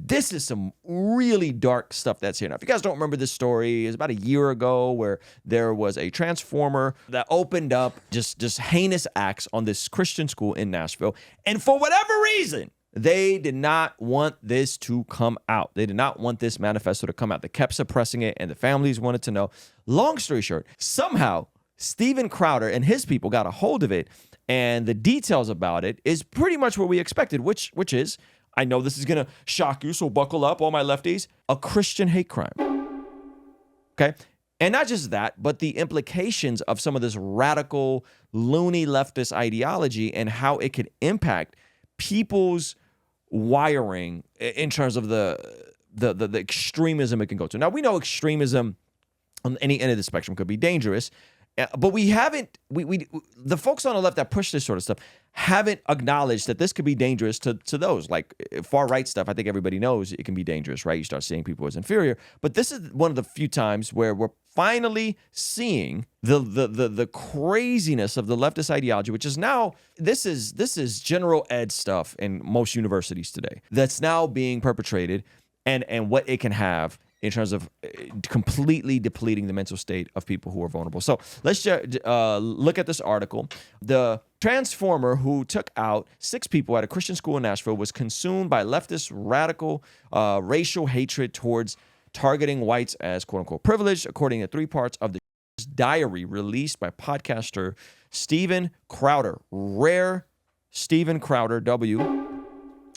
this is some really dark stuff that's here. Now, if you guys don't remember this story, it was about a year ago where there was a transformer that opened up just heinous acts on this Christian school in Nashville. And for whatever reason, they did not want this to come out. They did not want this manifesto to come out. They kept suppressing it, and the families wanted to know. Long story short, somehow Steven Crowder and his people got a hold of it, and the details about it is pretty much what we expected, which is, I know this is going to shock you, so buckle up, all my lefties, a Christian hate crime. Okay? And not just that, but the implications of some of this radical, loony leftist ideology and how it could impact people's wiring in terms of the extremism it can go to. Now, we know extremism on any end of the spectrum could be dangerous, but we haven't, the folks on the left that push this sort of stuff haven't acknowledged that this could be dangerous to those. Like far-right stuff, I think everybody knows it can be dangerous, right? You start seeing people as inferior. But this is one of the few times where we're finally seeing the craziness of the leftist ideology, which is now, this is general ed stuff in most universities today that's now being perpetrated, and what it can have in terms of completely depleting the mental state of people who are vulnerable. So let's just look at this article. The transformer who took out 6 people at a Christian school in Nashville was consumed by leftist radical racial hatred towards targeting whites as quote-unquote privileged, according to 3 parts of the diary released by podcaster Steven Crowder. Rare Steven Crowder, W.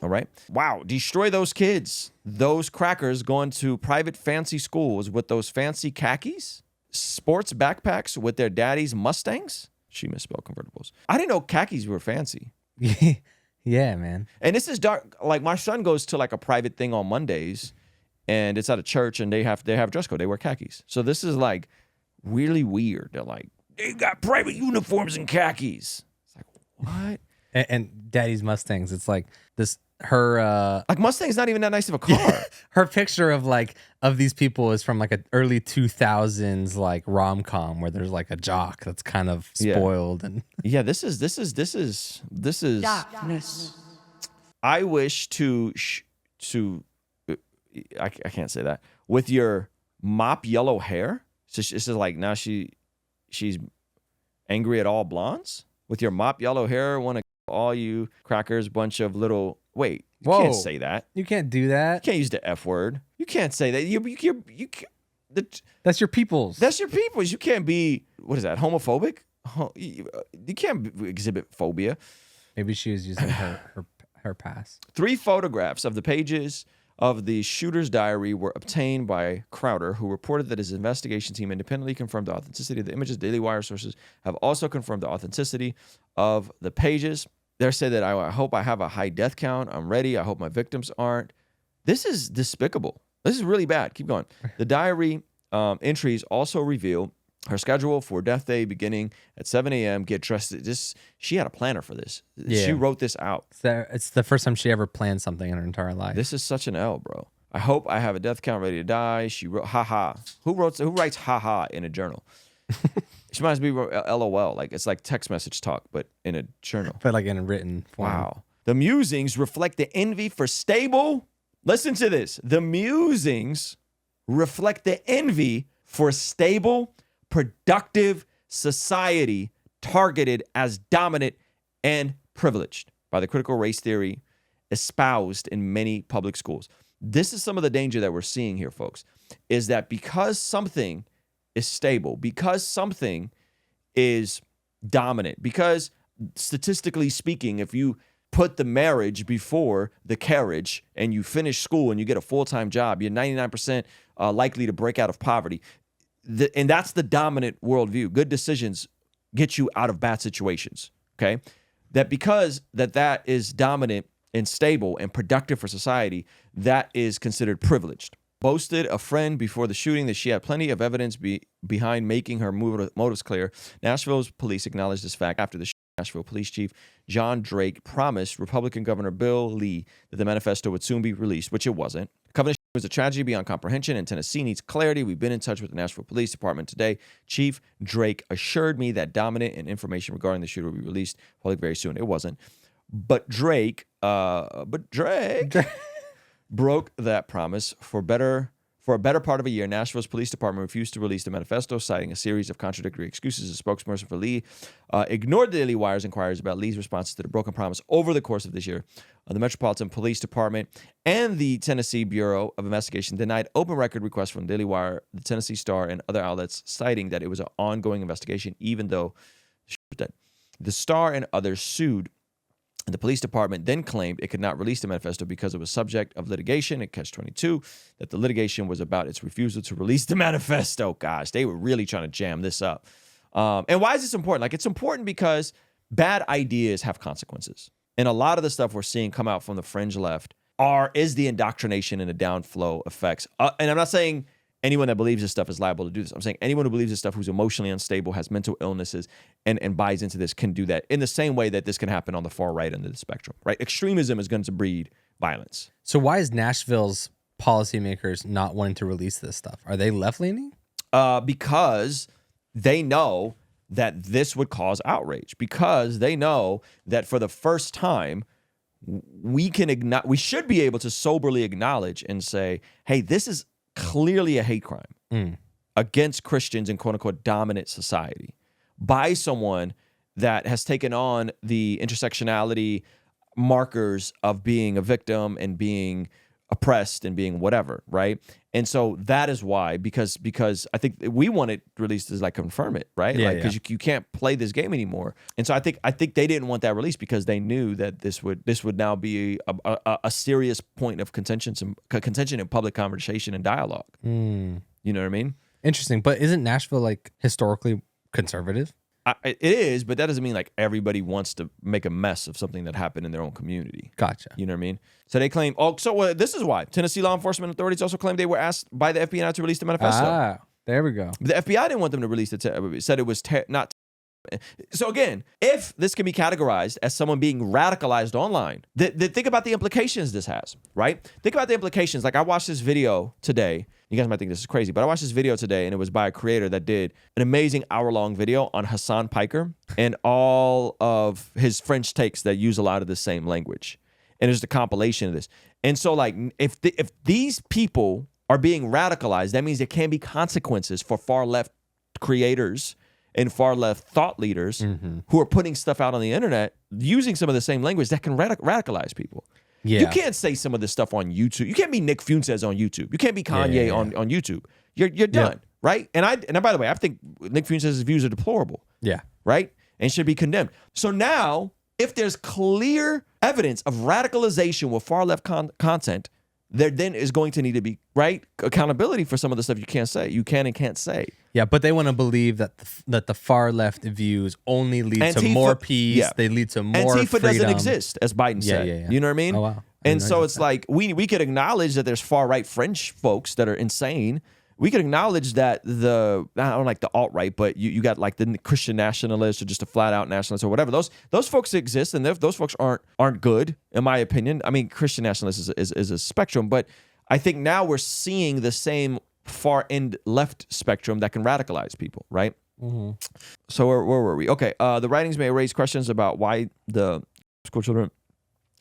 All right. Wow. Destroy those kids. Those crackers going to private fancy schools with those fancy khakis, sports backpacks with their daddy's Mustangs. She misspelled convertibles. I didn't know khakis were fancy. Yeah, man. And this is dark. Like my son goes to like a private thing on Mondays, and it's at a church, and they have dress code. They wear khakis. So this is like really weird. They're like, they got private uniforms and khakis. It's like, what? And daddy's Mustangs. It's like this. Her like Mustang's not even that nice of a car. Her picture of these people is from like an early 2000s like rom-com where there's like a jock that's kind of spoiled and yeah, this is darkness. I wish to I can't say that. With your mop yellow hair. So it's just like now she's angry at all blondes with your mop yellow hair. Want to all you crackers, bunch of little. Wait, you can't say that. You can't do that. You can't use the F word. You can't say that. You can't, that's your people's. That's your people's. You can't be, what is that, homophobic? You can't exhibit phobia. Maybe she was using her pass. 3 photographs of the pages of the shooter's diary were obtained by Crowder, who reported that his investigation team independently confirmed the authenticity of the images. Daily Wire sources have also confirmed the authenticity of the pages. They say that I hope I have a high death count. I'm ready. I hope my victims aren't. This is despicable. This is really bad. Keep going. The diary entries also reveal her schedule for death day beginning at 7 a.m. Get dressed. She had a planner for this. Yeah. She wrote this out. It's the first time she ever planned something in her entire life. This is such an L, bro. I hope I have a death count ready to die. She wrote, haha. Who writes haha in a journal? She reminds me of LOL. Like it's like text message talk, but in a journal. But like in a written form. Wow. The musings reflect the envy for stable. Listen to this. The musings reflect the envy for stable, productive society targeted as dominant and privileged by the critical race theory espoused in many public schools. This is some of the danger that we're seeing here, folks, is that because something is stable, because something is dominant, because statistically speaking, if you put the marriage before the carriage and you finish school and you get a full-time job, you're 99% likely to break out of poverty. And that's the dominant worldview. Good decisions get you out of bad situations, okay? That because that is dominant and stable and productive for society, that is considered privileged. Boasted a friend before the shooting that she had plenty of evidence behind making her motives clear. Nashville's police acknowledged this fact after the Nashville Police Chief John Drake promised Republican Governor Bill Lee that the manifesto would soon be released, which it wasn't. Covenant was a tragedy beyond comprehension, and Tennessee needs clarity. We've been in touch with the Nashville Police Department today. Chief Drake assured me that dominant and information regarding the shooter will be released probably very soon. It wasn't. But Drake broke that promise. For a better part of a year, Nashville's police department refused to release the manifesto, citing a series of contradictory excuses. A spokesperson for Lee ignored the Daily Wire's inquiries about Lee's responses to the broken promise over the course of this year. The Metropolitan Police Department and the Tennessee Bureau of Investigation denied open record requests from Daily Wire, the Tennessee Star, and other outlets, citing that it was an ongoing investigation, even though the Star and others sued. The police department then claimed it could not release the manifesto because it was subject of litigation at Catch-22, that the litigation was about its refusal to release the manifesto. Gosh, they were really trying to jam this up. And why is this important? Like, it's important because bad ideas have consequences. And a lot of the stuff we're seeing come out from the fringe left is the indoctrination and the downflow effects. And I'm not saying anyone that believes this stuff is liable to do this. I'm saying anyone who believes this stuff, who's emotionally unstable, has mental illnesses, and buys into this can do that in the same way that this can happen on the far right end of the spectrum, right? Extremism is going to breed violence. So why is Nashville's policymakers not wanting to release this stuff? Are they left-leaning? Because they know that this would cause outrage, because they know that for the first time, we should be able to soberly acknowledge and say, hey, this is clearly a hate crime against Christians in quote unquote dominant society by someone that has taken on the intersectionality markers of being a victim and being oppressed and being whatever, right? And so that is why, because I think we want it released to like confirm it, right? Yeah, like because you can't play this game anymore. And so I think they didn't want that released because they knew that this would now be a serious point of contention in public conversation and dialogue. You know what I mean? Interesting. But isn't Nashville like historically conservative? It is, but that doesn't mean like everybody wants to make a mess of something that happened in their own community. Gotcha. You know what I mean? So they claim, this is why. Tennessee law enforcement authorities also claimed they were asked by the FBI not to release the manifesto. Ah, there we go. The FBI didn't want them to release it, said it was not. So again, if this can be categorized as someone being radicalized online, think about the implications this has, right? Think about the implications. Like I watched this video today. You guys might think this is crazy, but I watched this video today and it was by a creator that did an amazing hour-long video on Hassan Piker and all of his French takes that use a lot of the same language. And there's a compilation of this. And so like if these people are being radicalized, that means there can be consequences for far left creators and far left thought leaders who are putting stuff out on the internet using some of the same language that can radicalize people. Yeah. You can't say some of this stuff on YouTube. You can't be Nick Fuentes on YouTube. You can't be Kanye on YouTube. You're done, right? And by the way, I think Nick Fuentes' views are deplorable. Yeah. Right? And should be condemned. So now, if there's clear evidence of radicalization with far left content, there then is going to need to be, right, accountability for some of the stuff you can and can't say. Yeah, but they want to believe that the far left views only lead to more peace. Yeah. They lead to more Antifa freedom. doesn't exist, as Biden said. Yeah. You know what I mean? Oh, wow. And so it's like we could acknowledge that there's far right French folks that are insane. We could acknowledge that I don't like the alt-right, but you got like the Christian nationalists or just a flat-out nationalist or whatever. Those folks exist, and those folks aren't good, in my opinion. I mean, Christian nationalist is a spectrum, but I think now we're seeing the same far-end left spectrum that can radicalize people, right? So where were we? Okay, the writings may raise questions about why the school children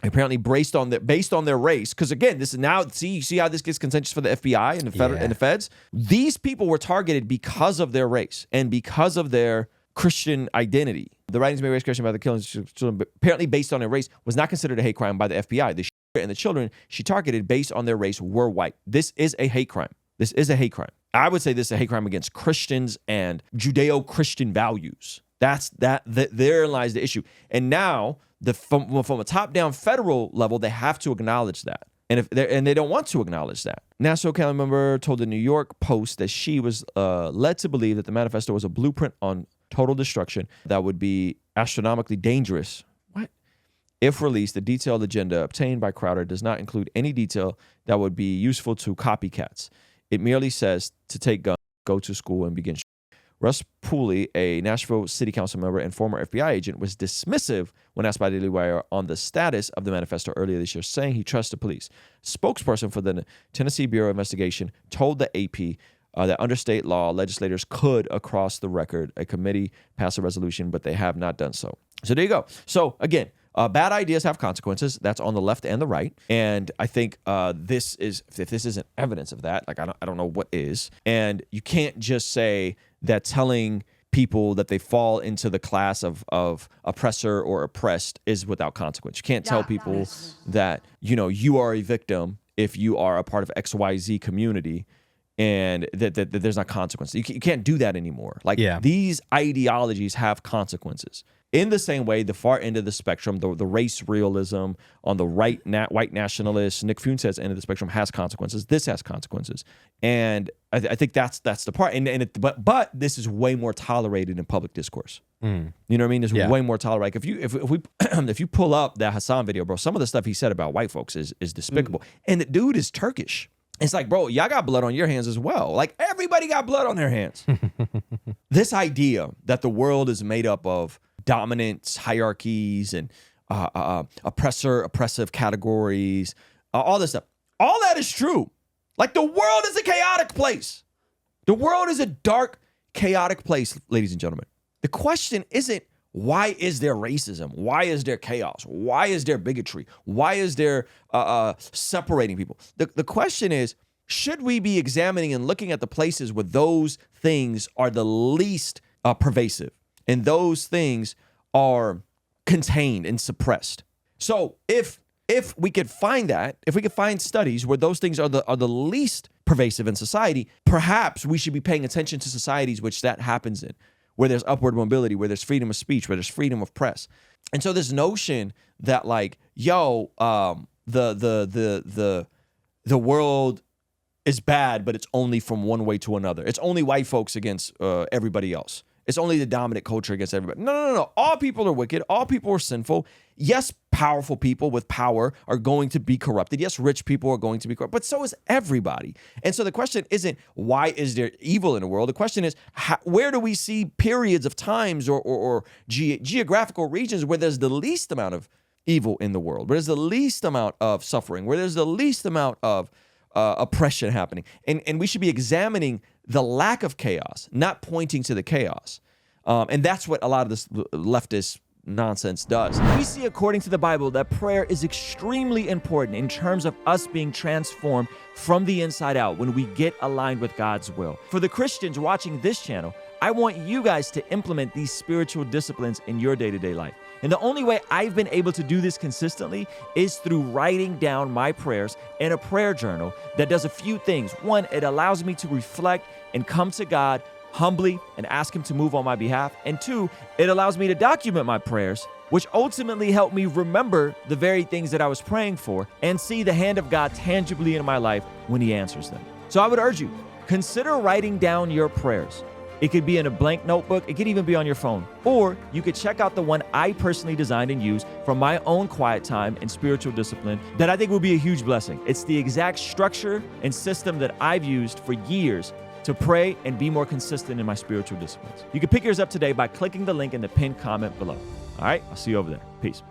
apparently based on their race, because again, this is now see how this gets contentious for the FBI and the feds. These people were targeted because of their race and because of their Christian identity. The writings may raise questions about the killings of children, but apparently based on their race was not considered a hate crime by the FBI. The and the children she targeted based on their race were white. This is a hate crime. This is a hate crime. I would say this is a hate crime against Christians and Judeo-Christian values. There lies the issue. And now, from a top-down federal level, they have to acknowledge that. And they don't want to acknowledge that. National Council member told the New York Post that she was led to believe that the manifesto was a blueprint on total destruction that would be astronomically dangerous. What? If released, the detailed agenda obtained by Crowder does not include any detail that would be useful to copycats. It merely says to take guns, go to school, and begin. Russ Pooley, a Nashville City Council member and former FBI agent, was dismissive when asked by Daily Wire on the status of the manifesto earlier this year, saying he trusts the police. Spokesperson for the Tennessee Bureau of Investigation told the AP that under state law, legislators could, across the record, a committee pass a resolution, but they have not done so. So there you go. So again, Bad ideas have consequences. That's on the left and the right. And I think if this isn't evidence of that, like I don't know what is. And you can't just say that telling people that they fall into the class of oppressor or oppressed is without consequence. You can't tell people that, you are a victim if you are a part of XYZ community and that there's not consequences. You can't do that anymore. Like these ideologies have consequences. In the same way, the far end of the spectrum, the race realism on the right, white nationalists, Nick Fuentes end of the spectrum has consequences. This has consequences, and I think that's the part. But this is way more tolerated in public discourse. You know what I mean? There's way more tolerated. If you pull up that Hassan video, bro, some of the stuff he said about white folks is despicable. And the dude is Turkish. It's like, bro, y'all got blood on your hands as well. Like everybody got blood on their hands. This idea that the world is made up of dominance, hierarchies, and oppressive categories, all this stuff. All that is true. Like the world is a chaotic place. The world is a dark, chaotic place, ladies and gentlemen. The question isn't, why is there racism? Why is there chaos? Why is there bigotry? Why is there separating people? The question is, should we be examining and looking at the places where those things are the least pervasive? And those things are contained and suppressed. So if we could find that, if we could find studies where those things are the least pervasive in society, perhaps we should be paying attention to societies which that happens in, where there's upward mobility, where there's freedom of speech, where there's freedom of press. And so this notion that like, the world is bad, but it's only from one way to another. It's only white folks against everybody else. It's only the dominant culture against everybody. No. All people are wicked. All people are sinful. Yes, powerful people with power are going to be corrupted. Yes, rich people are going to be corrupt, but so is everybody. And so the question isn't, why is there evil in the world? The question is, where do we see periods of times or geographical regions where there's the least amount of evil in the world, where there's the least amount of suffering, where there's the least amount of oppression happening. And we should be examining the lack of chaos, not pointing to the chaos. And that's what a lot of this leftist nonsense does. We see according to the Bible that prayer is extremely important in terms of us being transformed from the inside out when we get aligned with God's will. For the Christians watching this channel, I want you guys to implement these spiritual disciplines in your day-to-day life. And the only way I've been able to do this consistently is through writing down my prayers in a prayer journal that does a few things. One, it allows me to reflect and come to God humbly and ask Him to move on my behalf. And two, it allows me to document my prayers, which ultimately help me remember the very things that I was praying for and see the hand of God tangibly in my life when He answers them. So I would urge you, consider writing down your prayers. It could be in a blank notebook. It could even be on your phone. Or you could check out the one I personally designed and used from my own quiet time and spiritual discipline that I think will be a huge blessing. It's the exact structure and system that I've used for years to pray and be more consistent in my spiritual disciplines. You can pick yours up today by clicking the link in the pinned comment below. All right, I'll see you over there. Peace.